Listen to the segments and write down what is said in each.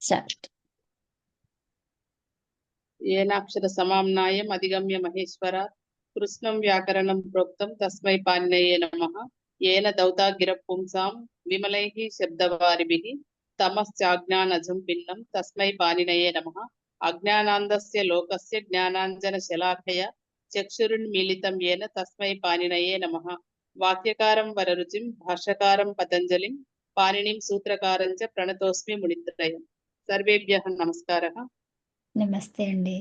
Start. ఏనాక్షర సమామ్నాయం అధిగమ్య Maheshwara కృష్ణం వ్యాకరణం ప్రోక్తం తస్మై పాణినయే నమః. ఏన దౌతాగిర పుంసాం విమలైః శబ్దవారిభిః తమశ్చాజ్ఞానజం భిన్నం తస్మై పాణినయే నమః. అజ్ఞానాంధస్య లోకస్య జ్ఞానాంజన శలాఖయ చక్షురున్మీలితం ఏన తస్మై పాణినయే నమః. వాక్యకారం వరరుచిం భాష్యకారం పతంజలిం పాణినిం సూత్రకారం చ ప్రణతోస్మి మునిత్రయం. సర్వేభ్యః నమస్కారః. నమస్తే అండి.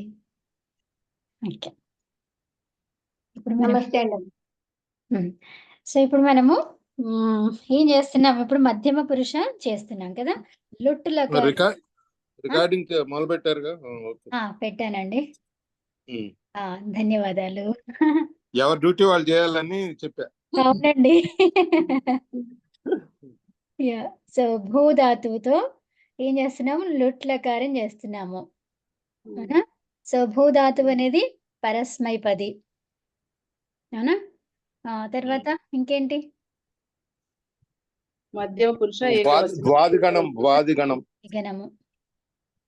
ఓకే, ఇప్పుడు నమస్తే అండి. సో ఇప్పుడు మనము ఏం చేస్తున్నాం? ఇప్పుడు మధ్యమ పురుష చేస్తున్నాం కదా. లొట్టులకు రికార్డింగ్ మొదలు పెట్టారుగా? పెట్టానండి. ధన్యవాదాలు. ఎవరి డ్యూటీ వాళ్ళు చేయాలని చెప్పా. అవునండి. సో భూధాతువుతో ఏం చేస్తున్నాము? లుట్లకారం చేస్తున్నాము. సో భూధాతువు అనేది పరస్మైపది. అవునా? తర్వాత ఇంకేంటి? మధ్యమ పురుష ద్వాదిగణం గణము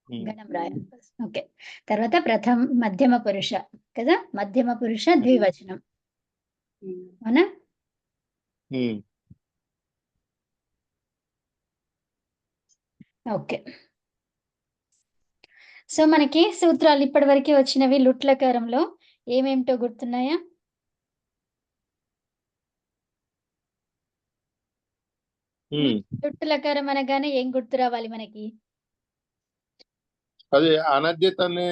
గణం రాయాలి. ఓకే, తర్వాత మధ్యమ పురుష కదా. మధ్యమ పురుష ద్వివచనం. అవునా? ఓకే, సో మనకి సూత్రాలు ఇప్పటి వరకు వచ్చినవి లుట్లకారంలో ఏమేమిటో గుర్తున్నాయా? లుట్లకారం అనగానే ఏం గుర్తు రావాలి మనకి? అది అనద్యతనే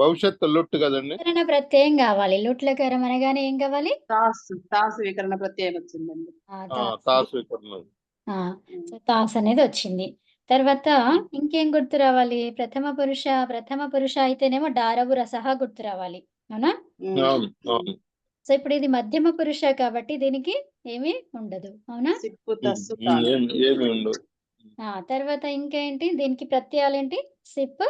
భవిష్యత్తు లొట్టు కదండి. వికరణ ప్రత్యయం కావాలి. లుట్లకారం అనగానే ఏం కావాలి? తాసు వికరణ ప్రత్యయం వచ్చిందండి. తాస్ అనేది వచ్చింది. తర్వాత ఇంకేం గుర్తు రావాలి? ప్రథమ పురుష అయితేనేమో డారవు రసహ గుర్తు రావాలి. అవునా? సో ఇప్పుడు ఇది మధ్యమ పురుష కాబట్టి దీనికి ఏమీ ఉండదు. అవునా? తర్వాత ఇంకేంటి దీనికి ప్రత్యయాలు ఏంటి? సిప్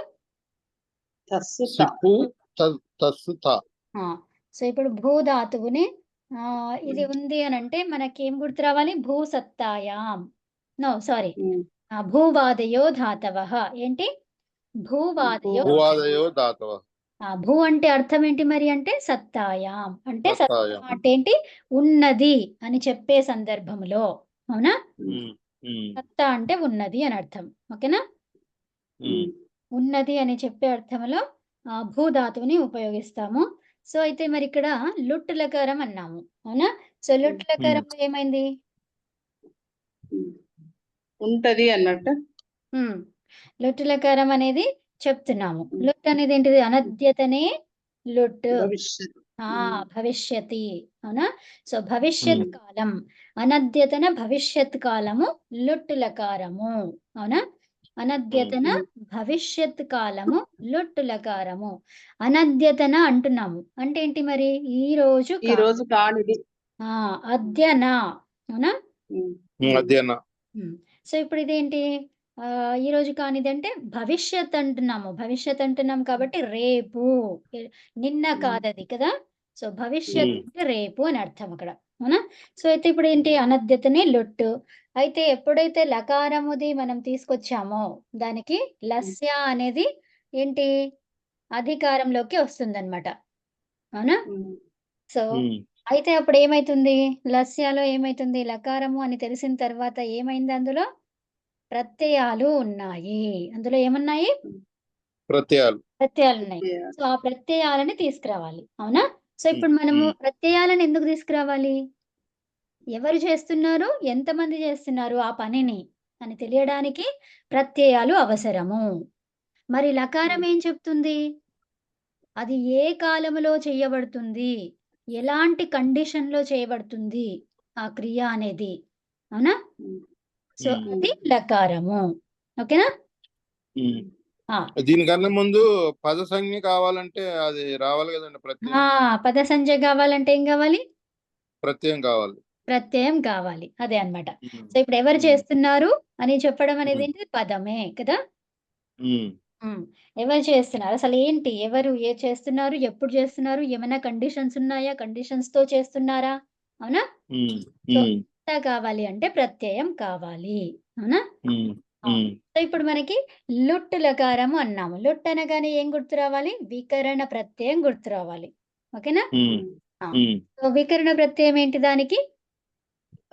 సో ఇప్పుడు భూధాతువుని ఇది ఉంది అని అంటే మనకి ఏం గుర్తు రావాలి? భూసత్తాయాం. నో సారీ, భూవాదయో ధాతవః. ఏంటి? భూవాదయో ధాతవః. భూ అంటే అర్థం ఏంటి మరి? అంటే సత్తాయాం. అంటే సత్తా అంటే ఏంటి? ఉన్నది అని చెప్పే సందర్భంలో. అవునా? సత్తా అంటే ఉన్నది అని అర్థం. ఓకేనా? ఉన్నది అని చెప్పే అర్థంలో భూధాతువుని ఉపయోగిస్తాము. సో అయితే మరి ఇక్కడ లుట్లకారం అన్నాము. అవునా? సో లుట్లకారంలో ఏమైంది? ఉంటది అన్నట్టు లుట్లకారం అనేది చెప్తున్నాము. లుట్ అనేది ఏంటిది? అనద్యతనే లుట్, భవిష్యతి. అవునా? సో భవిష్యత్ కాలం, అనద్యతన భవిష్యత్ కాలము లుట్లకారము. అవునా? అనద్యతన భవిష్యత్ కాలము లుట్లకారము. అనద్యతన అంటున్నాము అంటే ఏంటి మరి? ఈ రోజు కానిది. అద్యనా. అవునా? సో ఇప్పుడు ఇదేంటి? ఈ రోజు కానిది అంటే భవిష్యత్ అంటున్నాము. భవిష్యత్ అంటున్నాం కాబట్టి రేపు, నిన్న కాదది కదా. సో భవిష్యత్ అంటే రేపు అని అర్థం అక్కడ. అవునా? సో అయితే ఇప్పుడు ఏంటి? అనద్యతనే లొట్టు. అయితే ఎప్పుడైతే లకారముది మనం తీసుకొచ్చామో దానికి లస్య అనేది ఏంటి? అధికారంలోకి వస్తుందన్నమాట. అవునా? సో అయితే అప్పుడు ఏమైతుంది? లస్యాలో ఏమైతుంది? లకారము అని తెలిసిన తర్వాత ఏమైంది? అందులో ప్రత్యయాలు ఉన్నాయి. అందులో ఏమున్నాయి? ప్రత్యయాలు ఉన్నాయి. సో ఆ ప్రత్యయాలని తీసుకురావాలి. అవునా? సో ఇప్పుడు మనము ప్రత్యయాలను ఎందుకు తీసుకురావాలి? ఎవరు చేస్తున్నారు, ఎంతమంది చేస్తున్నారు ఆ పనిని అని తెలియడానికి ప్రత్యయాలు అవసరము. మరి లకారం ఏం చెప్తుంది? అది ఏ కాలములో చేయబడుతుంది, ఎలాంటి కండిషన్ లో చేయబడుతుంది ఆ క్రియ అనేది. అవునా? సో అది లకారము. ఓకేనా? దీనికన్నా ముందు పద సంజ్ఞ కావాలంటే అది రావాలి కదండి. పద సంజ్ఞ కావాలంటే ఏం కావాలి? ప్రత్యయం కావాలి. అదే అన్నమాట. సో ఇప్పుడు ఎవరు చేస్తున్నారు అని చెప్పడం అనేది ఏంటి? పదమే కదా. ఎవరు చేస్తున్నారు, అసలు ఏంటి, ఎవరు ఏ చేస్తున్నారు, ఎప్పుడు చేస్తున్నారు, ఏమైనా కండిషన్స్ ఉన్నాయా, కండిషన్స్ తో చేస్తున్నారా? అవునా? సో కావాలి అంటే ప్రత్యయం కావాలి. అవునా? సో ఇప్పుడు మనకి లుట్ లకారము అన్నాము. లుట్ అనగానే ఏం గుర్తు రావాలి? వికరణ ప్రత్యయం గుర్తు రావాలి. ఓకేనా? ఆ. సో వికరణ ప్రత్యయం ఏంటి దానికి?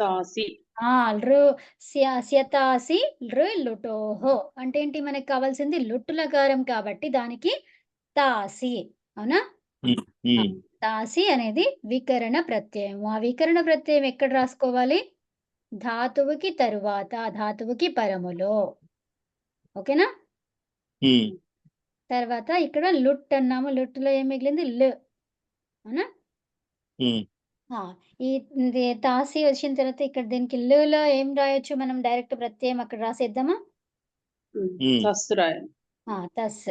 తాసి. లు స్యతాసి లుటోహో అంటే ఏంటి? మనకి కావాల్సింది లుట్ లకారం కాబట్టి దానికి తాసి. అవునా? తాసి అనేది వికరణ ప్రత్యయం. ఆ వికరణ ప్రత్యయం ఎక్కడ రాసుకోవాలి? ధాతువుకి తరువాత ధాతువుకి పరములో. ఓకేనా? తర్వాత ఇక్కడ లుట్ అన్నాము. లుట్‌లో ఏం మిగిలింది? ల్. అవునా? ఇది తాసి వచ్చిన తర్వాత ఇక్కడ దీనికి లులో ఏం రాయొచ్చు మనం? డైరెక్ట్ ప్రత్యయం అక్కడ రాసేద్దామా? తస్సు రాయాలి. తస్.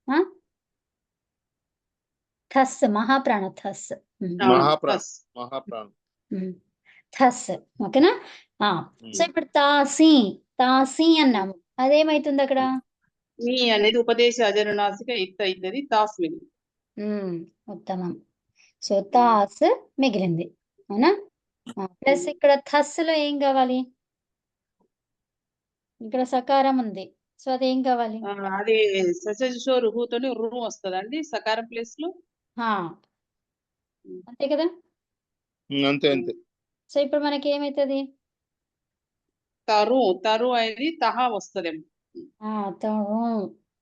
ఆ? థస్ మహాప్రాణ థస్. మహాప్రాణం. థస్. ఓకేనా? సో ఇప్పుడు తాసి తాసి అన్నాము. అదేమైతుంది అక్కడ? మీ అనేది ఉపదేశ అజనునాసిక ఇత్ అయినది తాస్ మిగిలింది. ఉత్తమం. సో తాస్ మిగిలింది. అవునా? ప్లస్ ఇక్కడ థస్‌లో ఏం కావాలి? ఇక్కడ సకారం ఉంది. సో అదేం కావాలి? అది ససజో రుహుతోని రు వస్తదండి సకారం ప్లేస్ లో. అంతే కదా? అంతే. సో ఇప్పుడు మనకి ఏమైతది? తరు అనేది తహా వస్తదేమో. తరు.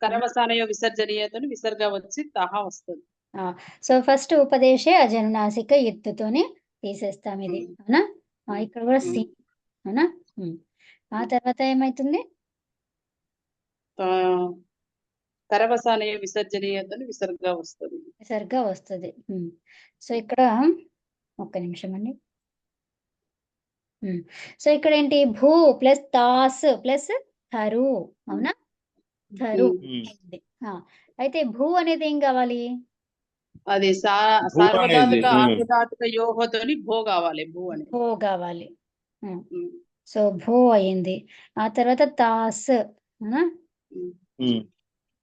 కరవసానయో విసర్జనీయతోని విసర్గ వచ్చి తహా వస్తుంది. సో ఫస్ట్ ఉపదేశే అజనునాసిక ఎత్తుతోని తీసేస్తాం ఇది. అవునా? ఇక్కడ కూడా సి. అవునా? ఆ తర్వాత ఏమైతుంది? కరవసానయ విసర్జనీయతోని విసర్గ వస్తుంది. విసర్గ వస్తుంది. సో ఇక్కడ ఒక్క నిమిషం అండి. సో ఇక్కడ ఏంటి? భూ ప్లస్ తాస్ ప్లస్ థరు. అవునా? థరు. అయితే భూ అనేది ఏం కావాలి? అది సార్వధాతుక ఆర్ధధాతుక యోహతోని భో కావాలి. భూ అని భో కావాలి. సో భో అయింది. ఆ తర్వాత తాస్.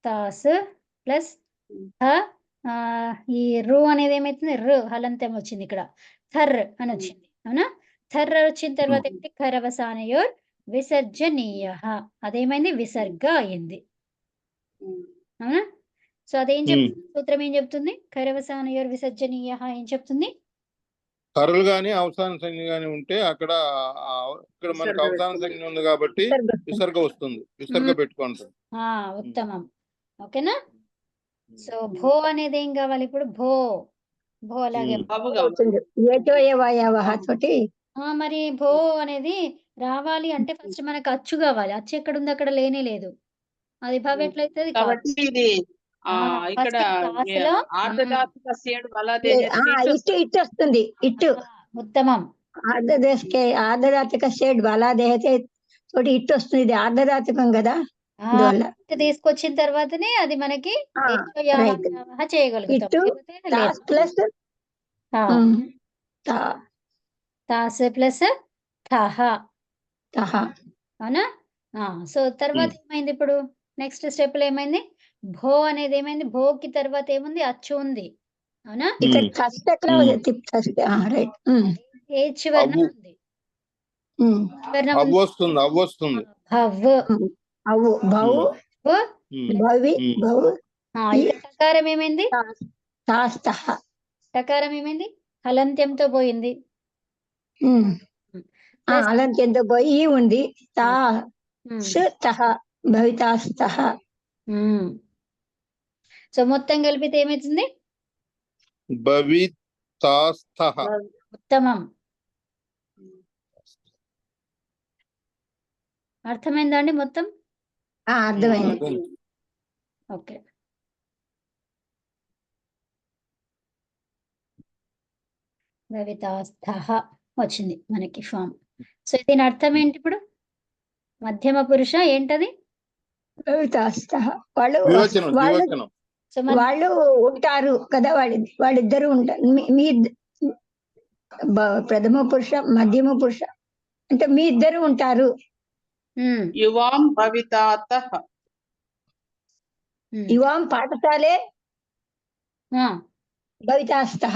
తాస్ ప్లస్ ఈ రు అనేది ఏమైతుంది? రు హలంతం వచ్చింది ఇక్కడ. థర్ అని వచ్చింది. అవునా? థర్ వచ్చిన తర్వాత ఏంటి? ఖరవసానయోర్ విసర్జనీయ. అదేమైంది? విసర్గ అయింది. అవునా? సో అదేం చెప్తుంది? సూత్రం ఏం చెప్తుంది? ఖరవసానయోర్ విసర్జనీయ ఏం చెప్తుంది? కర్రలు గాని అవసాన సంజ్ఞ గాని ఉంటే అక్కడ ఇక్కడ మనకు అవసాన సంజ్ఞ ఉంది కాబట్టి విసర్గ వస్తుంది. విసర్గ పెట్టుకుంటుంది. ఉత్తమం. ఓకేనా? సో భో అనేది ఏం కావాలి ఇప్పుడు? భో అలాగే మరి భో అనేది రావాలి అంటే ఫస్ట్ మనకు అచ్చు కావాలి. అచ్చు ఎక్కడ ఉంది? అక్కడ లేనే లేదు. అది భవ్ ఎట్లయితది? కాబట్టి ఇది ఇక్కడ ఆర్ధధాతుక సేడ్ ఇటు వస్తుంది. ఇటు ఉత్తమం. ఆర్ధధాతుక షేడ్ బలా దేహతే తోటి ఇటు వస్తుంది. ఇది ఆర్ధధాతుకం కదా, తీసుకొచ్చిన తర్వాతనే అది మనకి చేయగలుగుతాం. ప్లస్ తాస్ ప్లస్ థహ. అవునా? సో తర్వాత ఏమైంది ఇప్పుడు? నెక్స్ట్ స్టెప్ లో ఏమైంది? భో అనేది ఏమైంది? భోకి తర్వాత ఏముంది? అచ్చు ఉంది. అవునా? ఏచ్ వర్ణం ఉంది. టకారం ఏమైంది? టకారం ఏమైంది? హలంత్యంతో పోయింది. హలంత్యంతో పోయి ఉంది. భవితాస్తః. సో మొత్తం కలిపితే ఏమైతుంది? భవితాస్తః. ఉత్తమం. అర్థమైందా అండి మొత్తం? అర్థమైంది. ఓకే. భవితాస్తః వచ్చింది మనకి ఫామ్. సో దీని అర్థం ఏంటి ఇప్పుడు? మధ్యమ పురుష ఏంటది? భవితాస్తః. వాళ్ళు ఉంటారు కదా, వాళ్ళిద్దరు ఉంటారు. మీ ప్రథమ పురుష మధ్యమ పురుష అంటే మీ ఇద్దరు ఉంటారు. యువాం భవితాతః. యువాం పాఠశాలే భవితాస్తః.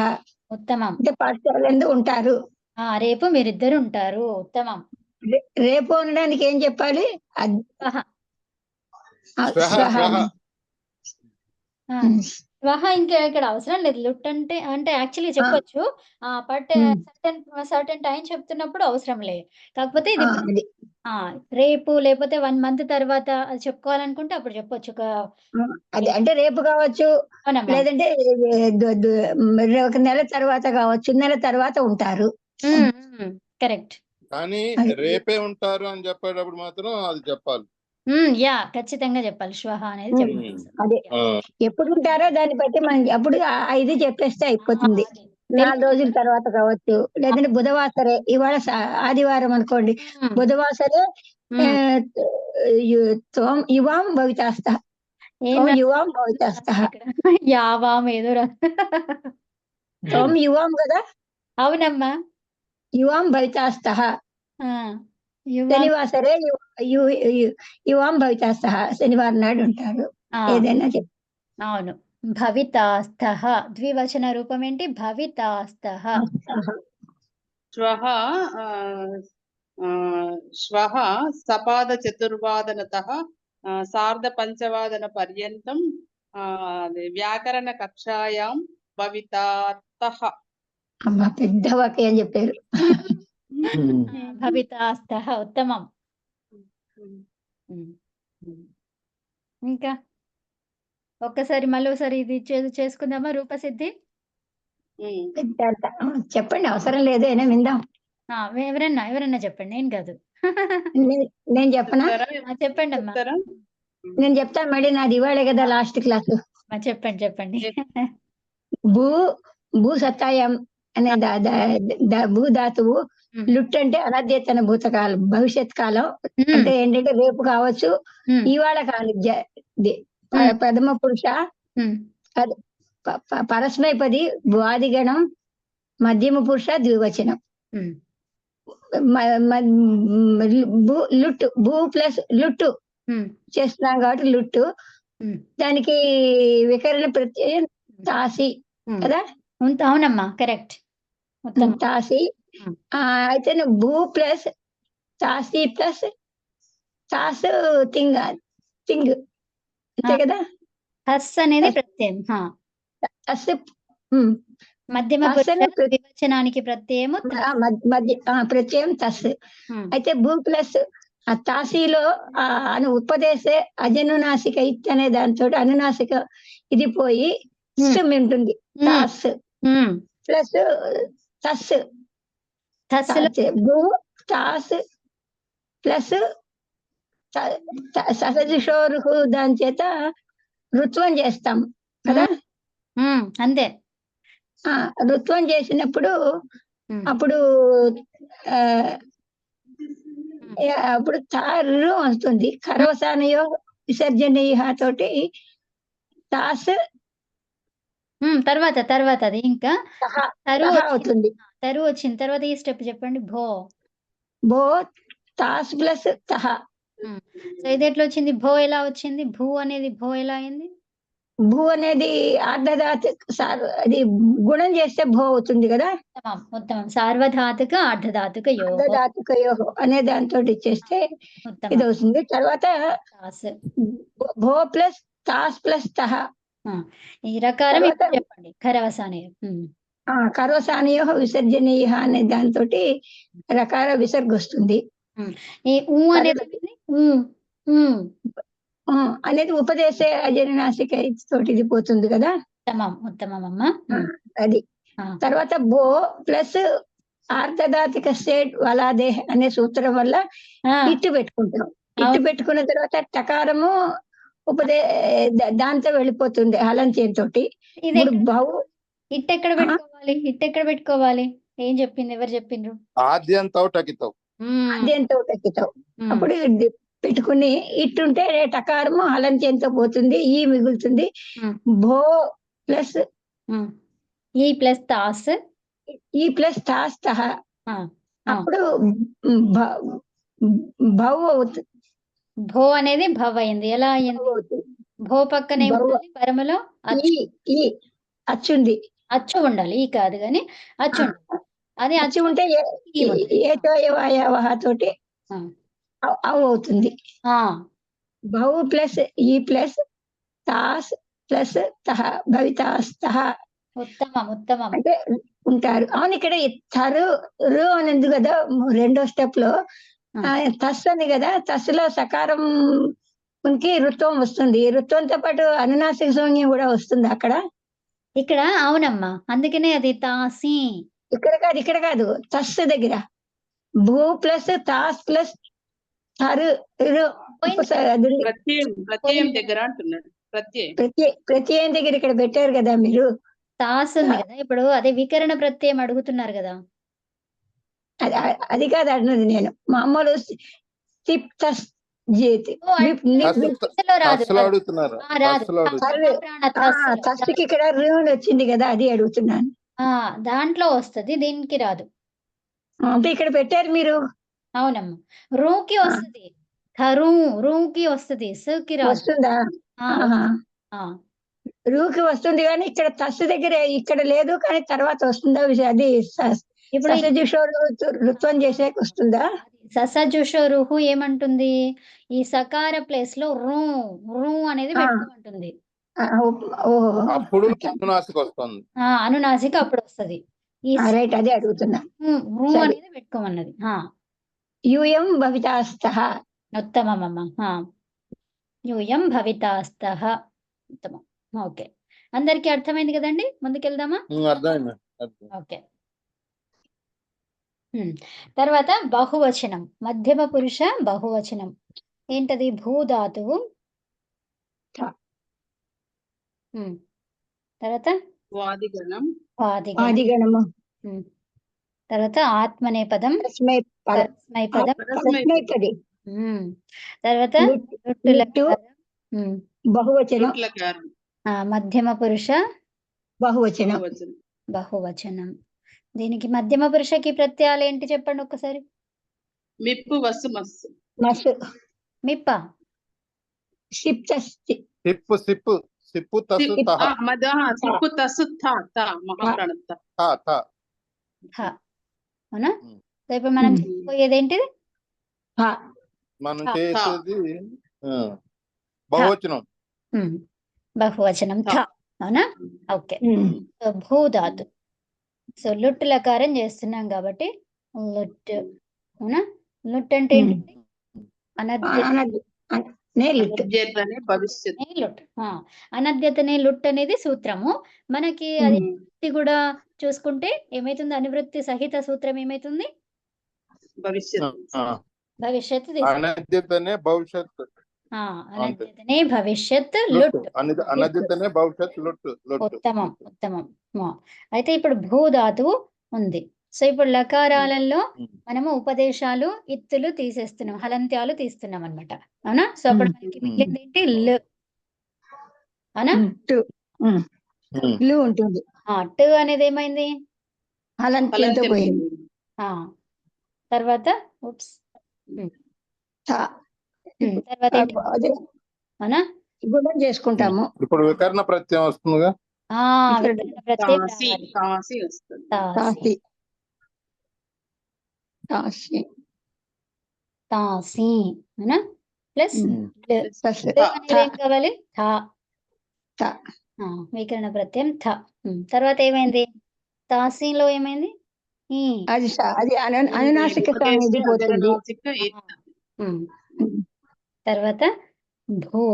ఉత్తమం. అంటే పాఠశాల ఉంటారు. రేపు మీరిద్దరు ఉంటారు. ఉత్తమం. రేపు అనడానికి ఏం చెప్పాలి? స్వహ. స్వహ, స్వహ. స్వహ. స్వహ ఇంకా ఇక్కడ అవసరం లేదు. లుట్ అంటే యాక్చువల్లీ చెప్పొచ్చు. బట్ సర్టెన్ టైం చెప్తున్నప్పుడు అవసరం లేదు. కాకపోతే ఇది అది రేపు లేకపోతే 1 మంత్ తర్వాత అది చెప్పుకోవాలనుకుంటే అప్పుడు చెప్పొచ్చు. అది అంటే రేపు కావచ్చు, అవునమ్మా. లేదంటే ఒక నెల తర్వాత కావచ్చు, నెల తర్వాత ఉంటారు. కరెక్ట్. కానీ అది. రేపే ఉంటారు అని చెప్పేటప్పుడు మాత్రం అది చెప్పాలి. యా ఖచ్చితంగా చెప్పాలి. శ్వహ అనేది చెప్పాలి. అదే ఆ, ఎప్పుడు ఉంటారో దాన్ని బట్టి మనం అప్పుడు ఇది చెప్పేస్తే అయిపోతుంది. 4 రోజుల తర్వాత కావచ్చు, లేదంటే బుధవాసరే, ఇవాళ ఆదివారం అనుకోండి, బుధవాసరే యువాం భవితాస్త, యువాం భవితాస్త, యావాం ఏదో యువాం కదా, అవునమ్మా. యువాం భవితాస్త, యువాం. శనివాసరే యువాం భవితాస్త, శనివారం నాడు ఉంటారు. ఏదైనా చెప్పు. అవును. భవితాస్తః ద్వివచన రూపం ఏంటి? భవితాస్తః. శ్వః శ్వః సపాద చతుర్వాదనతః సార్ధ పంచవాదన పర్యంతం వ్యాకరణ కక్షాయాం భవితాస్తః. అమ్మ పెద్ద వాక్యం చెప్పారు. భవితాస్తః ఉత్తమం. ఇంకా ఒక్కసారి మళ్ళీ ఇది చేసుకుందామా రూపసిద్ధి? చెప్పండి, అవసరం లేదు, అయినా విందాం. ఎవరన్నా చెప్పండి, నేను కాదు. నేను చెప్పనా? చెప్పండి అమ్మా. నేను చెప్తాను మళ్ళీ, నాది ఇవాళే కదా లాస్ట్ క్లాస్. చెప్పండి. భూ సత్తాయం అనే భూ ధాతువు, లుట్ అంటే అనధ్యతన భూతకాలం, భవిష్యత్ కాలం. అంటే ఏంటంటే రేపు కావచ్చు, ఇవాళ కాదు. ప్రథమ పురుష, పరస్మైపది, వాదిగణం, మధ్యమ పురుష, ద్వివచనం. లుట్టు, భూ ప్లస్ లుట్టు చేస్తున్నాం కాబట్టి లుట్టు, దానికి వికరణ ప్రత్యయం తాసి కదా. అవునమ్మా, కరెక్ట్. తాసి. అయితే భూ ప్లస్ తాసి ప్లస్ తాస్ తింగ్ అంతే కదా. హస్ అనేది ప్రత్యయం. తస్ మధ్యమ ద్వివచనానికి ప్రత్యయము ప్రత్యయం తస్. అయితే భూ ప్లస్ తాసీలో ఉపదేశే అజనునాసిక అనే దాంతో అనునాసిక ఇది పోయి ఉంటుంది. తాస్ ప్లస్ తస్, భూ తాస్ ప్లస్ సహజోరు, దాని చేత ఋత్వం చేస్తాం కదా. అంతే. ఋత్వం చేసినప్పుడు అప్పుడు తారు వస్తుంది. కరవసానయో విసర్జనీయ తోటి తాస్ తర్వాత అది ఇంకా అవుతుంది. తరు వచ్చిన తర్వాత ఈ స్టెప్ చెప్పండి. భో తాస్ ప్లస్ తహ. సో ఇది ఎట్లా వచ్చింది? భో ఎలా వచ్చింది? భూ అనేది భో ఎలా అయింది? భూ అనేది అది గుణం చేస్తే భో అవుతుంది కదా. ఉత్తమం. సార్వధాతుక అర్ధధాతుక యోహో అనే దాంతో చేస్తే ఇది అవుతుంది. తర్వాత భో ప్లస్ తాస్ ప్లస్ తహ. ఈ రకారం చెప్పండి. కరవసానయం. కరవసానయో విసర్జనీయ అనే దాంతో రకార విసర్గ వస్తుంది. ఈ అనేది ఉపదేశే అజనునాసిక తోటి ఇది పోతుంది కదా. ఉత్తమం అమ్మా. అది. తర్వాత భో ప్లస్ ఆర్ధధాతిక స్టేట్ వలాదే అనే సూత్రం వల్ల ఇట్టు పెట్టుకుంటాం. ఇట్టు పెట్టుకున్న తర్వాత టకారము దాంతో వెళ్ళిపోతుంది హలంచేతోటి. ఇట్టెక్కడ పెట్టుకోవాలి? ఏం చెప్పింది? ఎవరు చెప్పిండ్రు? ఆద్యంతో టకితో. అప్పుడు పెట్టుకుని ఇట్టుంటే టకారము హలంచేతో పోతుంది, ఈ మిగులుతుంది. భో ప్లస్ ఈ ప్లస్ తాస్, ఈ ప్లస్ తాస్ తహ. అప్పుడు భవ్ అవుతుంది. భో అనేది భవ్ అయింది. ఎలా అయింది? భో పక్కనే పరమలో అచ్చుంది. అచ్చు ఉండాలి, ఈ కాదు గాని అచ్చు ఉండాలి. అది అచ్చు ఉంటే ఏతో తోటి ఆ, అవు అవుతుంది. ఆ, బహు ప్లస్ ఈ ప్లస్ తాస్ ప్లస్ తహ భవితాస్తహ ఉత్తమం ఉత్తమం. అంటే ఉంటారు. అవును, ఇక్కడ ఈ తరు రు అని ఉంది కదా రెండో స్టెప్ లో. ఆ. తస్ ఉంది కదా, తస్సులో సకారం ఉనికి రుత్వం వస్తుంది. రుత్వంతో పాటు అనునాసిక శూన్యం కూడా వస్తుంది అక్కడ. ఇక్కడ అవునమ్మా, అందుకనే అది తాసి. ఇక్కడ కాదు తస్ దగ్గర భూ ప్లస్ తాస్ ప్లస్ తరు రు పోయింది. అది ప్రత్యయం దగ్గర అంటున్నాడు. ప్రత్యయం ప్రత్యయం దగ్గర ఇక్కడ పెట్టారు కదా మీరు. తాస్ ఉంది కదా, ఇప్పుడు అదే వికరణ ప్రత్యయం అడుగుతున్నారు కదా. అది కాదు అన్నది నేను. మామూలు సిప్ తస్ జీతి ఓ, అంటే తస్సులో రాదు. తస్సులో అడుగుతున్నారు. ఆ, రాదు. తస్సులో అడుగుతున్నారు. సమాప్రాణ తస్సు. తస్కి ఇక్కడ రుణ్ వచ్చింది కదా, అది అడుగుతున్నాను. దాంట్లో వస్తది, దీనికి రాదు. అంటే ఇక్కడ పెట్టారు మీరు. అవునమ్మా, రూకి వస్తది. థరు రూకి వస్తది, సుకి రాదు. వస్తుందా? ఆ, ఆహా. ఆ. రూకి వస్తుంది కానీ ఇక్కడ తస్సు దగ్గర ఇక్కడ లేదు, కానీ తర్వాత వస్తుందా అది ఇప్పుడు ససజుషోరు ఋత్వం చేసాక వస్తుందా? ససజుషో రుహు ఏమంటుంది, ఈ సకార ప్లేస్ లో రూ రూ అనేది పెట్టుకోమంటుంది. అప్పుడు అనునాసిక వస్తుంది. అనునాసిక అప్పుడు వస్తది. ఈ రైట్, అదే అడుగుతున్నా. రూ అనేది పెట్టుకోమన్నది. యూయం భవితాస్తః. ఉత్తమమ్మా. యూయం భవితాస్తః. ఉత్తమం. ఓకే, అందరికీ అర్థమైంది కదండి, ముందుకెళ్దామా? అర్థమైంది. ఓకే. తర్వాత బహువచనం, మధ్యమ పురుష బహువచనం ఏంటది? భూధాతువు. తర్వాత వాదిగణం. ఆదిగణము. తర్వాత ఆత్మనేపదం, పరస్మైపదం. పరస్మైపదం. తర్వాత లుట్టు బహువచనం. మధ్యమ పురుష బహువచనం. బహువచనం. దీనికి మధ్యమ పురుషకి ప్రత్యయాలు ఏంటి చెప్పండి ఒక్కసారి. మిప్పు వసు మస్సు. మస్సు. మిప్ప. సిప్ తస్ సిప్పు సిప్పు సిప్పు తస్సు తహ. సిప్పు తస్సు థ మహాప్రాణం థ. అవునా? ఇప్పుడు మనం చెప్పబోయేది ఏంటిది? మనం చేసేది బహువచనం. బహువచనం థ. అవునా? ఓకే. సో భూధాతు. సో లుట్ లకారం చేస్తున్నాం కాబట్టి లుట్. అవునా? లుట్ అంటే ఏంటి? అనద్యతనే లుట్ అనేది సూత్రము. మనకి అది కూడా చూసుకుంటే ఏమైతుంది, అనువృత్తి సహిత సూత్రం ఏమైతుంది? భవిష్యత్తు. అనద్యతనే భవిష్యత్. అనద్యతనే భవిష్యత్ లుట్. అనద్యతనే భవిష్యత్ లుట్. ఉత్తమం ఉత్తమం. అయితే ఇప్పుడు భూధాతువు ఉంది. సో ఇప్పుడు లకారాలలో మనము ఉపదేశాలు ఇత్తులు తీసేస్తున్నాం, హలంత్యాలు తీస్తున్నాం అన్నమాట. అవునా? సో అప్పుడు మనకి మిగిలింది ఏంటి? ల్. అవునా? ఉంటుంది. టు అనేది ఏమైంది? హలంత్యంతో పోయింది. తర్వాత తర్వాత అవునా? గుణం చేసుకుంటాము. ఇప్పుడు వికరణ ప్రత్యయం వస్తుందిగా. వికరణ ప్రత్యయం తాసి. అవునా? ప్లస్ ఏం కావాలి? థ. వికరణ ప్రత్యయం థ. తర్వాత ఏమైంది? తాసీలో ఏమైంది? అది అనునాసిక పోతుంది. తర్వాత భూ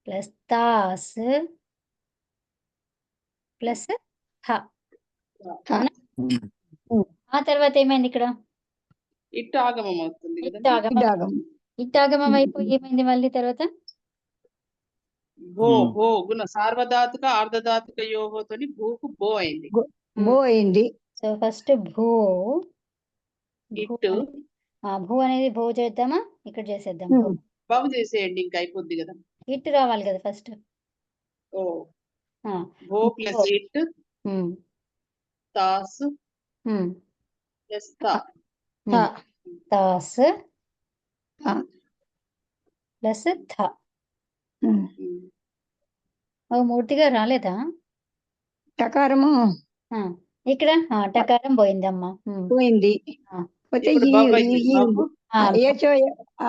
ప్లస్ తాస్ ప్లస్ హ. ఆ తర్వాత ఏమైంది ఇక్కడ? ఇట్టాగమం అవుతుంది. ఇట్టాగమం అయిపోయి ఏమైంది మళ్ళీ తర్వాత? భో భో గుణ సార్వధాతుక ఆర్ధధాతుక యోహోతోని భూకు భో అయింది. భూ అయింది. సో ఫస్ట్ భూ. భూ అనేది భూ చేద్దామా? ఇక్కడ చేసేద్దాం. బాగు చేసేయండి, ఇంకా అయిపోద్ది కదా. ఇట్ రావాలి కదా first. Bho plus it తాస్ plus తాస్ ప్లస్ థ. మూర్తిగా రాలేదా? టకారము ఇక్కడ టకారం పోయిందమ్మా. పోయింది. పోతే ఇప్పుడు ఈ భవ్ అయింది. ఈ భవ్ ఆ, ఏచో ఆ,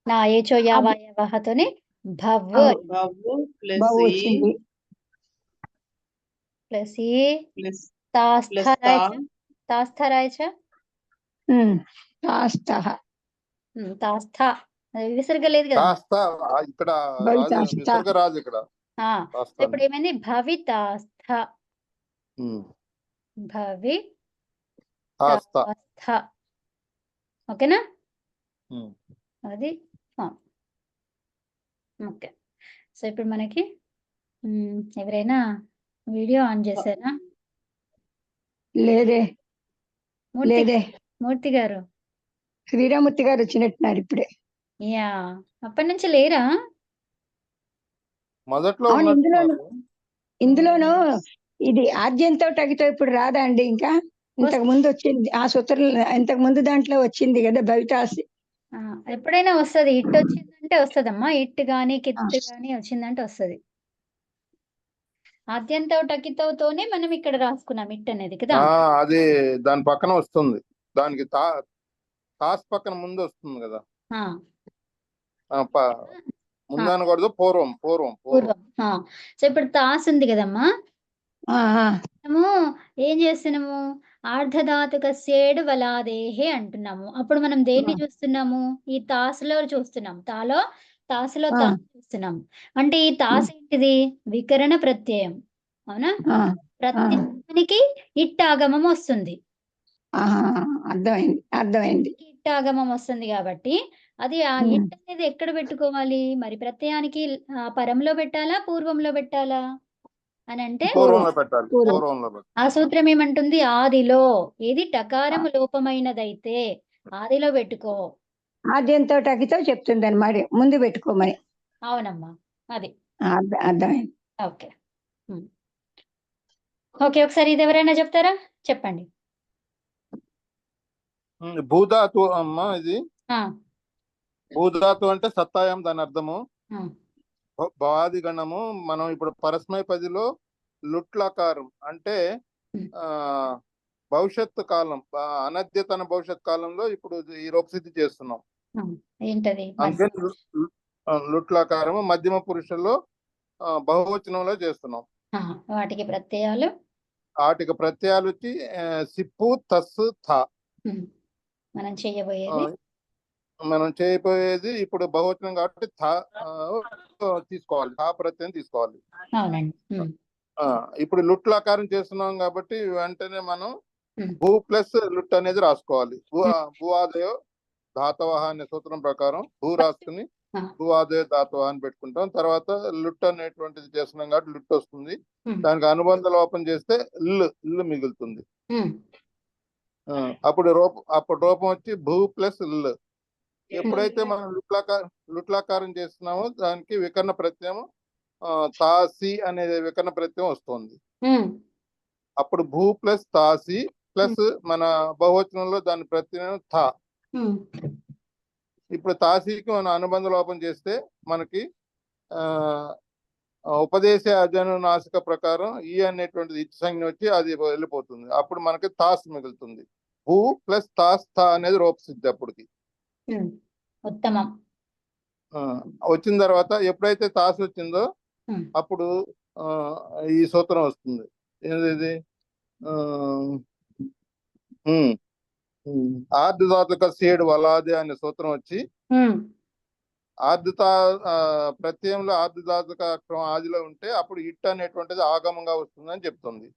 నా ఏచో యావాయవహతోని భవ్ భవ్ ప్లస్ బావు ఈ వచ్చింది. ప్లస్ ఈ ప్లస్ తాస్థరాయచ తాస్థరాయచ తాస్తః తాస్థ అది విసర్గ లేదు కదా. కాస్త ఇక్కడ రాజు విసర్గ రాజు ఇక్కడ ఆ, కాస్త ఇప్పుడు ఏమైంది భవితాస్థ భవి కాస్త తాస్థ. ఓకేనా ఉమ్. అది ఓకే. సో ఇప్పుడు మనకి ఎవరైనా వీడియో ఆన్ చేశారా? లేదే మూర్తి లేదే మూర్తి గారు. శ్రీరామూర్తి గారు వచ్చినట్టున్నారు ఇప్పుడే. యా, అప్పటి నుంచి లేరా? మొదట్లో అవును, ఉన్నట్టున్నారు. ఇందులోను ఇది ఆద్యంతో టగితో ఇప్పుడు రాదా అండి? ఇంకా ఇంతకు ముందు వచ్చింది ఆ సూత్రం, ఇంతకు ముందు దాంట్లో వచ్చింది కదా భవితాసి. ఆ, ఎప్పుడైనా వస్తది. ఇట్ వచ్చిందంటే వస్తదమ్మా. ఇట్ గాని కిత్ గాని వచ్చిందంటే వస్తది. ఆద్యంతో టకితోనే మనం ఇక్కడ రాసుకున్నాం ఇట్ అనేది కదా. అది దాని పక్కన వస్తుంది. దానికి తాస్ పక్కన ముందు వస్తుంది కదా. ముందు అనకూడదు, పూర్వం పూర్వం పూర్వం. పూర్వం. సో ఇప్పుడు తాస్ ఉంది కదమ్మా. మనము ఏం చేస్తున్నాము? ఆర్ధధాతుక సేడు వలాదేహే అంటున్నాము. అప్పుడు మనం దేన్ని చూస్తున్నాము? ఈ తాసులో చూస్తున్నాం. తాసులో తాసు చూస్తున్నాము. అంటే ఈ తాసు ఏంటిది? వికరణ ప్రత్యయం. అవునా? ప్రత్యయానికి ఇట్ ఆగమం వస్తుంది. అర్థమైంది అర్థమైంది. ఇట్ ఆగమం వస్తుంది కాబట్టి అది ఆ ఇట్ అనేది ఎక్కడ పెట్టుకోవాలి? మరి ప్రత్యయానికి పరంలో పెట్టాలా, పూర్వంలో పెట్టాలా అని అంటే పూర్వంలో పెట్టాలి. పూర్వంలో పెట్టాలి. ఆ సూత్రం ఏమంటుంది? ఆదిలో. ఏది టకారము లోపమైనదైతే ఆదిలో పెట్టుకో. ఆద్యంతో టకితో చెప్తుంది అనమాట, ముందు పెట్టుకోమని. అవునమ్మా, అది అర్థమైంది. ఓకే. ఓకే, ఒకసారి ఇది ఎవరైనా చెప్తారా? చెప్పండి. భూధాతు అమ్మ ఇది. భూధాతు అంటే సత్తాయం, దాని అర్థము భవాది గణము. మనం ఇప్పుడు పరస్మయ పదిలో లుట్లకారం అంటే భవిష్యత్తు కాలం, అనద్యతన భవిష్యత్ కాలంలో ఇప్పుడు ఈ రూపసిద్ధి చేస్తున్నాం. ఏంటది? అందుకని లుట్లకారము మధ్యమ పురుషుల్లో బహువచనంలో చేస్తున్నాం. వాటికి ప్రత్యయాలు వచ్చి సిప్పు, తస్సు, థ. మనం చేయబోయేది ఇప్పుడు బహువచనం కాబట్టి తీసుకోవాలి, థా ప్రత్యయం తీసుకోవాలి. ఇప్పుడు లుట్లకారం చేస్తున్నాం కాబట్టి వెంటనే మనం భూ ప్లస్ లుట్ అనేది రాసుకోవాలి. భూ ఆదయో ధాతవహ అనే సూత్రం ప్రకారం భూ రాసుకుని భూ ఆదయో ధాతవహ అని పెట్టుకుంటాం. తర్వాత లుట్ అనేటువంటిది చేస్తున్నాం కాబట్టి లుట్ వస్తుంది. దానికి అనుబంధ లోపం చేస్తే ఇల్లు మిగులుతుంది. అప్పుడు రూపం వచ్చి భూ ప్లస్ ఇల్లు. ఎప్పుడైతే మనం లుట్లాకారం చేస్తున్నామో దానికి వికరణ ప్రత్యయం తాసి అనే వికరణ ప్రత్యయం వస్తుంది. అప్పుడు భూ ప్లస్ తాసి ప్లస్ మన బహువచనంలో దాని ప్రత్యయం థా. ఇప్పుడు తాసీకి మనం అనుబంధ లోపం చేస్తే మనకి ఉపదేశ అజనునాసిక ప్రకారం ఈ అనేటువంటిది ఇచ్చి సంజ్ఞ వచ్చి అది వెళ్ళిపోతుంది. అప్పుడు మనకి తాస్ మిగులుతుంది. భూ ప్లస్ తాస్ థా అనేది రూపసిద్ధి. అప్పటికి ఉత్తమం. వచ్చిన తర్వాత ఎప్పుడైతే తాసు వచ్చిందో అప్పుడు ఈ సూత్రం వస్తుంది. ఏంది? ఆర్ధధాతుక సేడు వలాది అనే సూత్రం వచ్చి ప్రత్యయంలో ఆర్ధధాతుక అక్షరం ఆదిలో ఉంటే అప్పుడు ఇట్ అనేటువంటిది ఆగమంగా వస్తుందని చెప్తుంది.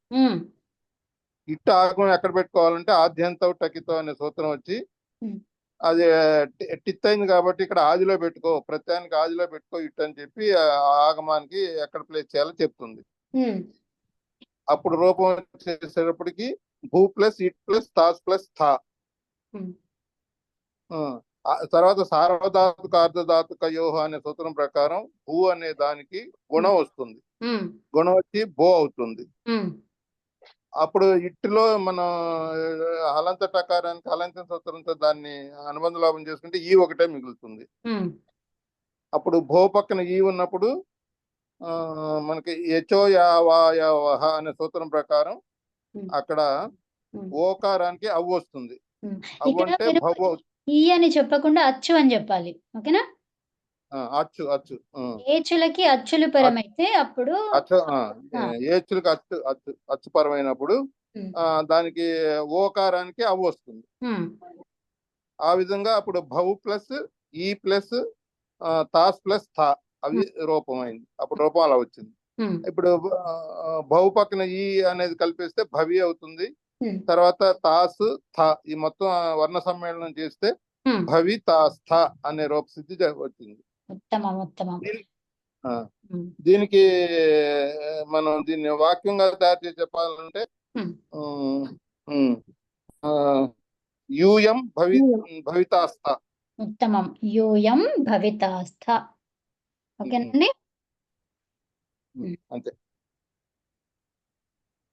ఇట్ ఆగమం ఎక్కడ పెట్టుకోవాలంటే ఆద్యంతో టకితో అనే సూత్రం వచ్చి అది టిత్ అయింది కాబట్టి ఇక్కడ ఆదిలో పెట్టుకో, ప్రత్యయానికి ఆదిలో పెట్టుకో ఇట్ అని చెప్పి ఆగమానికి ఎక్కడ ప్లేస్ చేయాలో చెప్తుంది. అప్పుడు రూపం చేసేటప్పటికి భూ ప్లస్ ఇట్ ప్లస్ తాస్ ప్లస్ థా. తర్వాత సార్వధాతుక అర్ధధాతుక యోహ అనే సూత్రం ప్రకారం భూ అనే దానికి గుణం వస్తుంది. గుణం వచ్చి బో అవుతుంది. అప్పుడు ఇట్టులో మనం హలంత టకారానికి హలంత సూత్రంతో దాన్ని అనుబంధ లోపం చేసుకుంటే ఈ ఒకటే మిగులుతుంది. అప్పుడు భో పక్కన ఈ ఉన్నప్పుడు మనకి యచో యావాయవహ అనే సూత్రం ప్రకారం అక్కడ ఓకారానికి అవ్వు వస్తుంది. అవ్వు ఇక్కడ అంటే మీరు భవ్వు ఈ అని చెప్పకుండా అచ్చు అని చెప్పాలి. ఓకేనా? అచ్చు అచ్చు ఏచులకి అచ్చులు పరమైతే అప్పుడు అచ్చు ఆ, ఏచులకు అచ్చు అచ్చు అచ్చుపరమైనప్పుడు ఉమ్, దానికి ఓకారానికి అవ్వు వస్తుంది. ఉమ్, ఆ విధంగా అప్పుడు భవ్ ప్లస్ ఈ ప్లస్ తాస్ ప్లస్ థా అవి రూపమైంది. అప్పుడు రూపం అలా వచ్చింది. ఉమ్, ఇప్పుడు భవ్ పక్కన ఈ అనేది కలిపేస్తే భవి అవుతుంది. ఉమ్, తర్వాత తాస్ థ ఈ మొత్తం వర్ణ సమ్మేళనం చేస్తే ఉమ్. భవి తాస్ థ అనే రూపసిద్ధి వచ్చింది. ఉత్తమం ఉత్తమం. ఆ, ఉమ్, దీనికి మనం దీన్ని వాక్యంగా తయారు చేసి చెప్పాలంటే ఉమ్, యూయం భవితాస్థ. ఉత్తమం. యూయం భవితాస్థ. ఓకేనండి? అంతే.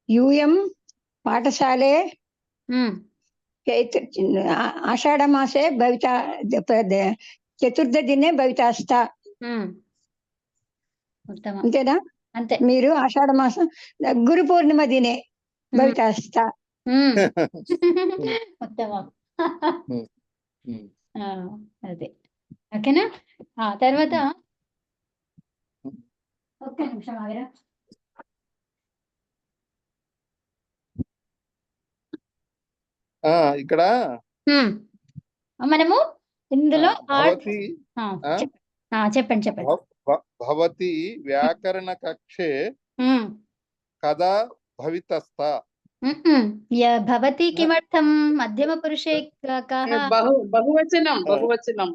యూయం పాఠశాలే ఉమ్, ఆషాఢ మాసే భవిత చతుర్థ దినే భవితాస్థ. ఉమ్. ఉత్తమం. అంతేనా? అంతే. మీరు ఆషాఢ మాసం గురు పూర్ణిమ దినే భవితాస్థ. ఉమ్. ఉత్తమం. ఆ, అదే. ఓకేనా? తర్వాత ఒక్క నిమిషం ఆగరా. ఇక్కడ ఉమ్. మనము ఇందులో భవతి చెప్పండి చెప్పండి. భవతి వ్యాకరణ కక్షే ఉమ్. కదా భవితస్థ. భవతి కిమర్థం మధ్యమ పురుషే కః? బహువచనం బహువచనం.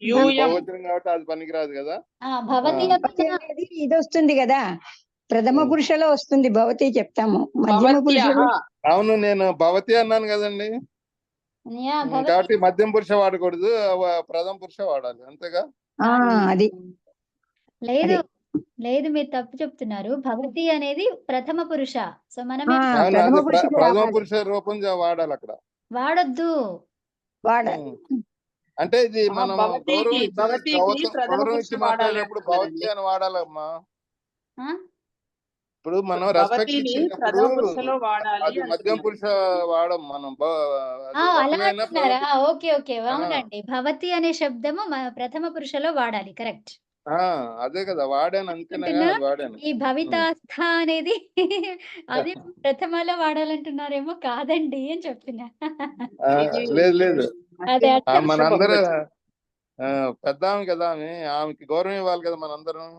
యూయం బహువచనం కాబట్టి అది పనికిరాదు కదా. భవతి అనేది ఇది వస్తుంది కదా, ప్రథమ పురుషలో వస్తుంది భవతి చెప్తాము. మధ్యమ భవత్యః. పురుషులు అవును, నేను భవతి అన్నాను కదండి. కాబట్టి మధ్యం పురుష వాడకూడదు, ప్రథమ పురుష వాడాలి. అంతేగా? అది లేదు లేదు, మీరు తప్పు చెప్తున్నారు. భవతి అనేది ప్రథమ పురుష. సో మనం ప్రథమ పురుష రూపం వాడాలి అక్కడ. వాడొద్దు. అంటే ఇది మనం గౌరవం ఇచ్చి మాట్లాడేటప్పుడు భవతి అని వాడాలమ్మా. ఇప్పుడు మనం రెస్పెక్ట్ ఇచ్చినప్పుడు అది మధ్యం పురుష వాడం మనం. అలా అంటున్నారా? ఓకే ఓకే, అవునండి. భవతి అనే శబ్దము ప్రథమ పురుషలో వాడాలి. కరెక్ట్. అదే కదా వాడాను, అందుకనే వాడాను. ఈ భవితాస్థ అనేది అది ప్రథమలో వాడాలంటున్నారేమో. కాదండి అని చెప్తున్నా. లేదు లేదు, అదే మనందరూ పెద్ద ఆమె కదా, ఆమెకి గౌరవం ఇవ్వాలి కదా మనందరం.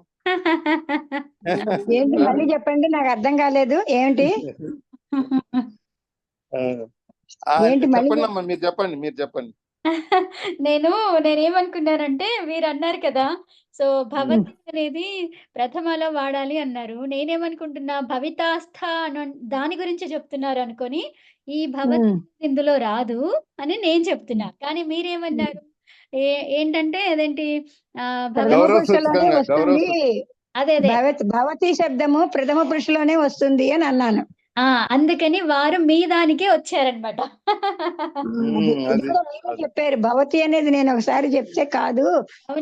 ఏంటి మళ్ళీ చెప్పండి, నాకు అర్థం కాలేదు. ఏంటి చెప్పండి అమ్మా, మీరు చెప్పండి. నేనేమనుకున్నానంటే, మీరు అన్నారు కదా, సో భవతి అనేది ప్రథమలో వాడాలి అన్నారు. నేనేమనుకుంటున్నా, భవితాస్థ దాని గురించి చెప్తున్నారు అనుకొని, ఈ భవతి ఇందులో రాదు అని నేను చెప్తున్నా. కానీ మీరేమన్నారు? ఏంటంటే అదేంటి ప్రథమ పురుషులోనే వస్తుంది. అదే భవతి శబ్దము ప్రథమ పురుషులోనే వస్తుంది అని అన్నాను. అందుకని వారు మీ దానికే వచ్చారనమాట. చెప్పారు భవతి అనేది నేను ఒకసారి చెప్తే కాదు,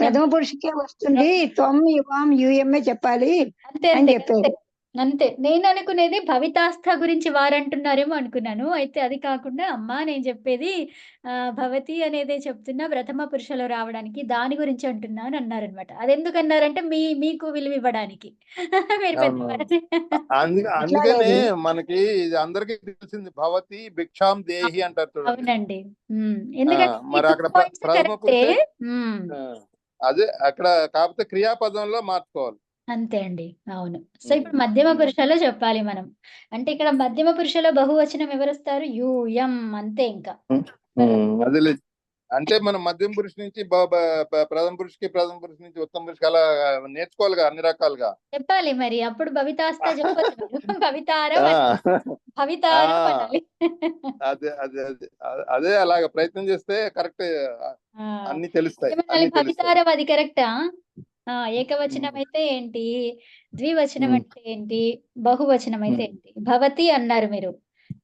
ప్రథమ పురుషుకే వస్తుంది, త్వం యువాం యూఎంఏ చెప్పాలి అని చెప్పారు. అంతే. నేను అనుకునేది భవితాస్థ గురించి వారంటున్నారేమో అనుకున్నాను. అయితే అది కాకుండా అమ్మా నేను చెప్పేది భవతి అనేదే చెప్తున్నా, ప్రథమ పురుషలో రావడానికి దాని గురించి అంటున్నాను అన్నారనమాట. అది ఎందుకు అన్నారంటే మీకు విలువ ఇవ్వడానికి. అందుకనే మనకి ఇది అందరికీ తెలిసింది, భవతి భిక్షాం దేహి అంటారు. అవునండి. ఎందుకంటే మరి అక్కడ ప్రథమ పురుష అదే అక్కడ, కాకపోతే క్రియాపదంలో మార్చుకోవాలి. అంతే అండి. అవును. సో ఇప్పుడు మధ్యమ పురుషలో చెప్పాలి మనం. అంటే ఇక్కడ మధ్యమ పురుషలో బహువచనం ఎవరొస్తారు? యూయం. అంతే ఇంకా. అదే అంటే మనం మధ్యమ పురుష నుంచి ప్రథమ పురుషుకి, ప్రథమ పురుష నుంచి ఉత్తమ పురుషుకి అలా నేర్చుకోవాలిగా, అన్ని రకాలుగా చెప్పాలి మరి. అప్పుడు భవితాస్థ చెప్పొచ్చు. భవితారం అనాలి. అదే అదే అదే అదే అలాగా ప్రయత్నం చేస్తే కరెక్ట్ అన్ని తెలుస్తాయి. భవితారం అది కరెక్టా? ఏకవచనం అయితే ఏంటి, ద్వివచనం అంటే ఏంటి, బహువచనం అయితే ఏంటి? భవతి అన్నారు మీరు.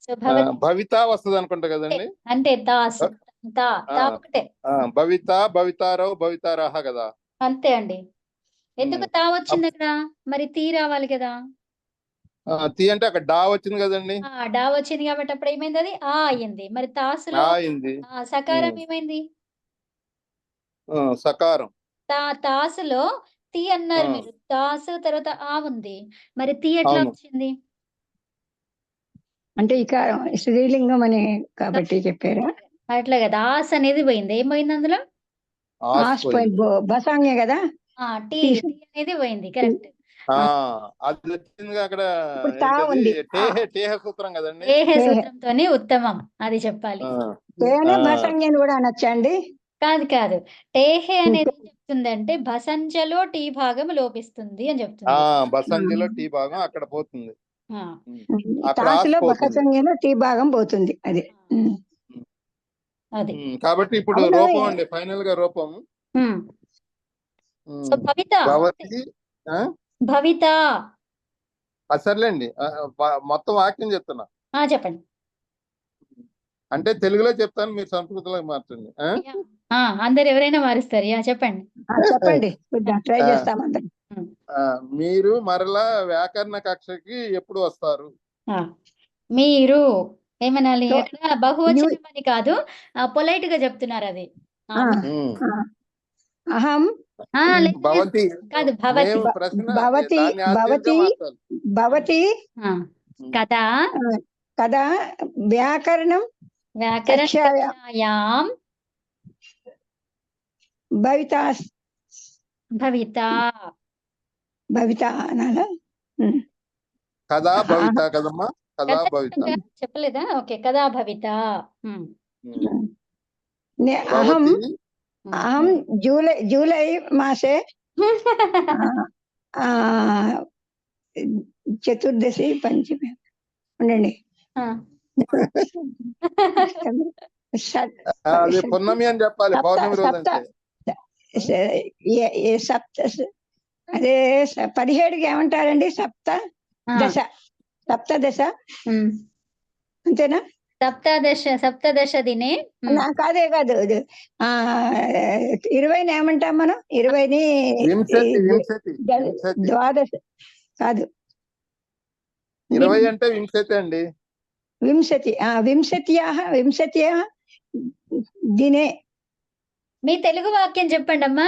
సో భవిత వస్తుంది అనుకుంటా కదండి. అంటే ఒకటే. భవిత, భవితారవు, భవితారహ కదా. అంతే అండి. ఎందుకు తా వచ్చింది అక్కడ? మరి తీ రావాలి కదా. తి అంటే అక్కడ డా వచ్చింది కదండి, డా వచ్చింది కాబట్టి అప్పుడు ఏమైంది, అది ఆ అయ్యింది. మరి తాసులో అయింది. సకారం ఏమైంది, సకారం. తాసులో తి అన్నారు మీరు, తాసు తర్వాత ఆ ఉంది, మరి తి ఎట్లా అవును. వచ్చింది? అంటే ఇక స్త్రీలింగం అని కాబట్టి చెప్పారా? అట్లా కదా, ఆస్ అనేది పోయింది. ఏం పోయింది అందులో? ఆస్ పోయింది, బసాంగే కదా. టీ అనేది పోయింది, కరెక్ట్. అది వచ్చింది అక్కడ. ఇప్పుడు తా ఉంది. టేహ సూత్రం కదండి, ఏహే సూత్రంతోనే ఉత్తమం, అది చెప్పాలి. తేనే బసాంగే అని కూడా అనొచ్చండి. కాదు కాదు, టేహే అనేది ఏం చెప్తుందంటే భసంజలో టీ భాగం లోపిస్తుంది అని చెప్తుంది. బసంజిలో టీ భాగం అక్కడ పోతుంది, ఆ, అక్కడ తాసులో ఆస్ పోతుంది. బసాంగేలో టీ భాగం పోతుంది అది. అది కాబట్టి ఇప్పుడు అవును. రూపం అండి, ఫైనల్ గా రూపం సో భవిత, భవతి. భవిత. సర్లేండి, మొత్తం వాక్యం చెప్తున్నా, చెప్పండి. అంటే తెలుగులో చెప్తాను, మీరు సంస్కృతంలో మార్చండి. అందరు ఎవరైనా మారుస్తారు. చెప్పండి. చెప్పండి, ట్రై చేస్తాం అందరం. మీరు మరలా వ్యాకరణ కక్షకి ఎప్పుడు వస్తారు? మీరు ఏమనాలి, ఎక్కడ బహువచనం అని కాదు, పొలైట్ గా చెప్తున్నారు అది. అహం భవతి కాదు, భవతి. ప్రశ్న భవతి దాన్ని భవతి భవతి కదా కదా వ్యాకరణం వ్యాకరణం భవిత భవిత భవిత అనాలా? కదా భవిత కదమ్మా, కదా భవిత చెప్పలేదా? ఓకే, కదా భవిత. అహం అహం జూలై మాసే చతుర్దశి పంచమి ఉండండి. అది పున్నమి అని చెప్పాలి, పౌర్ణమి రోజు అంటే. అదే 17కి ఏమంటారండి? సప్తదశ అంతేనా? సప్తదశ దినే. కాదే కాదు, 20ని ఏమంటాం మనం? 20ని ద్వాదశ కాదు, 20 అంటే వింశతి అండి. వింశత్యా దినే. మీ తెలుగు వాక్యం చెప్పండి అమ్మా.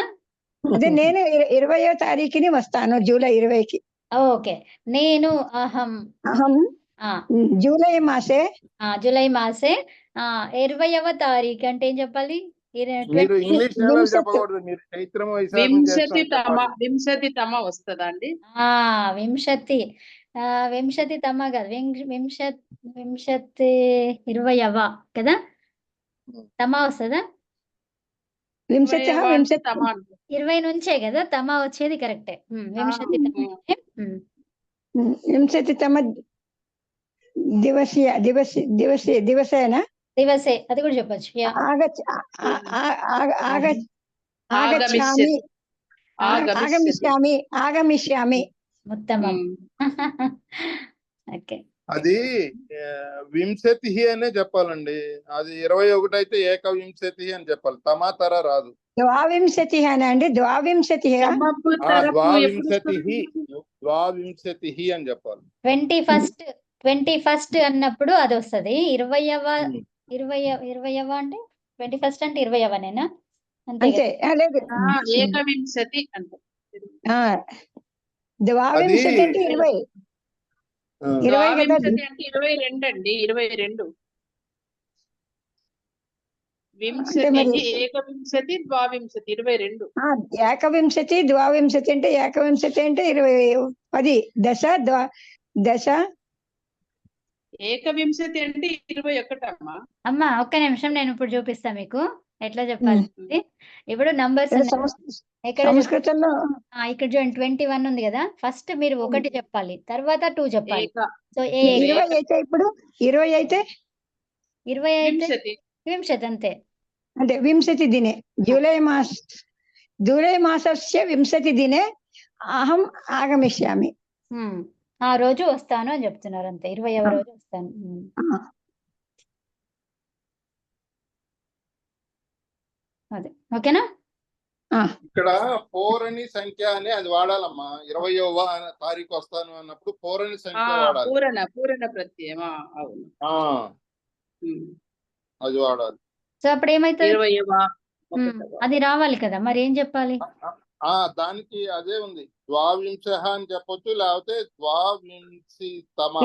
అదే నేను 20వ తారీఖుని వస్తాను, జూలై 20కి. ఓకే, నేను అహం జూలై మాసే 20వ తారీఖు అంటే ఏం చెప్పాలి? మీరు ఇంగ్లీష్ చెప్పకూడదు, మీరు చైత్రం వింశతి తమ వస్తుందా అండి? వింశతి తమ కాదు, వింశతి 20వ కదా, తమ వస్తుందా? 20 నుంచే కదా తమ వచ్చేది, కరెక్టే. వింశతి తమ దివసేనా? దివసే, అది కూడా చెప్పచ్చు. ఆగమిష్యామి. ఉత్తమం. ఓకే, అది వింశతి అనే చెప్పాలండి. అది 21 అయితే ఏకవింశతి అని చెప్పాలి, తమాతర రాదు. ద్వావింశతి అండి, ద్వావింశతి అని చెప్పాలి. 21 అన్నప్పుడు అది వస్తుంది. 20వ అంటే 21 అంటే 20వనేనా? అంతే లేదు, ఏకవింశతి అంటే ద్వావింశతి అంటే 20 అంటే 22 అండి, 22. వింశతి ఏకవింశతి ద్వావింశతి 22. ఏకవింశతి ద్వావింశతి అంటే ఏకవింశతి అంటే 10 దశ ఏకవింశతి అంటే 21 అమ్మా. అమ్మా ఒక్క నిమిషం, నేను ఇప్పుడు చూపిస్తా మీకు ఎట్లా చెప్పాలి. ఇప్పుడు నంబర్స్ సంస్కృతంలో ఇక్కడ చూడండి, 21 ఉంది కదా, ఫస్ట్ మీరు 1 చెప్పాలి, తర్వాత 2 చెప్పాలి. సో 20 అయితే ఇప్పుడు 20 అయితే వింశతి అంతే. అంటే వింశతి దినే జూలై మాసస్య వింశతి దినే అహం ఆగమిష్యామి. ఆ రోజు వస్తాను అని చెప్తున్నారు అంతే, 20వ రోజు వస్తాను. అదే, ఓకేనా? ఆ, ఇక్కడ పోరని సంఖ్య అని అది వాడాలమ్మా. 20వ తారీఖు వస్తాను అన్నప్పుడు పోరని సంఖ్య వాడాలి. పూరణ ప్రత్యయం. అవును. ఉమ్. అది వాడాలి. సో అప్పుడు ఏమైతుంది? 20వ, ఉమ్, 1వ. అది రావాలి కదా, మరి ఏం చెప్పాలి? దానికి అదే ఉంది. ద్వావింశ అని చెప్పొచ్చు, లేకపోతే ద్వావింశితమః.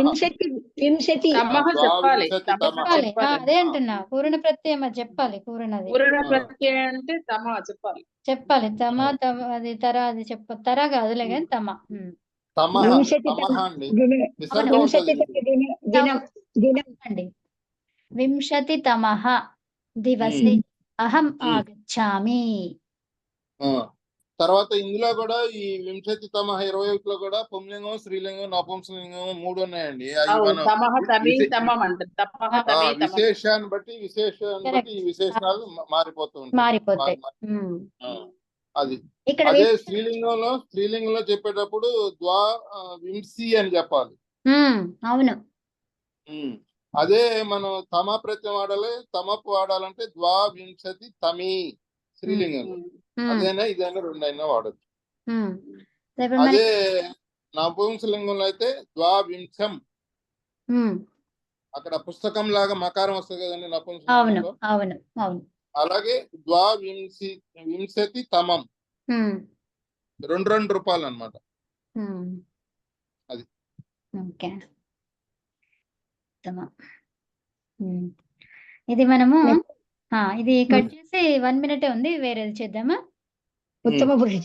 వింశతి తమః చెప్పాలి. ద్వావింశతి తమః. చెప్పాలి. అదే అంటున్నా, పూర్ణ ప్రత్యయం అది చెప్పాలి. పూర్ణది పూరణ ప్రత్యయం అంటే తమ చెప్పాలి. చెప్పాలి. అది తర అది తర కాదులే కానీ తమ. తమః వింశతి తమః అండి. దినే విసర్గ వింశతి ఉంటది. దినం దినం అండి. వింశతి తమః దివసే అహం ఆగచ్చామి. తర్వాత ఇందులో కూడా ఈ వింశతి తమః 21లో కూడా పుంలింగం, స్త్రీలింగం, నపుంసలింగం 3 ఉన్నాయండి. అవి మనం తమః తమి తమం అంటారు. తమః తమి తమం. విశేషాన్ని బట్టి ఈ విశేషాలు మారిపోతూ మారిపోతాయి. అది ఇక్కడ అదే స్త్రీలింగంలో చెప్పేటప్పుడు వింసి అని చెప్పాలి. అవును. అదే మనం తమ ప్రత్యయం వాడాలి. తమపు వాడాలంటే ద్వావింశతి తమి స్త్రీలింగంలో. అదైనా ఇదైనా రెండైనా వాడచ్చు. అదే నపుంసలింగంలో అయితే ద్వావింశం. అక్కడ పుస్తకం లాగా మకారం వస్తుంది కదండి నపుంసలింగంలో. అవును అవును. అలాగే వింశతి తమం 2 రూపాయలు అన్నమాట. అది ఓకే. ఇది మనము ఇది కట్ చేసి 1 minute ఉంది, వేరేది చేద్దామా? ఉత్తమ పురుష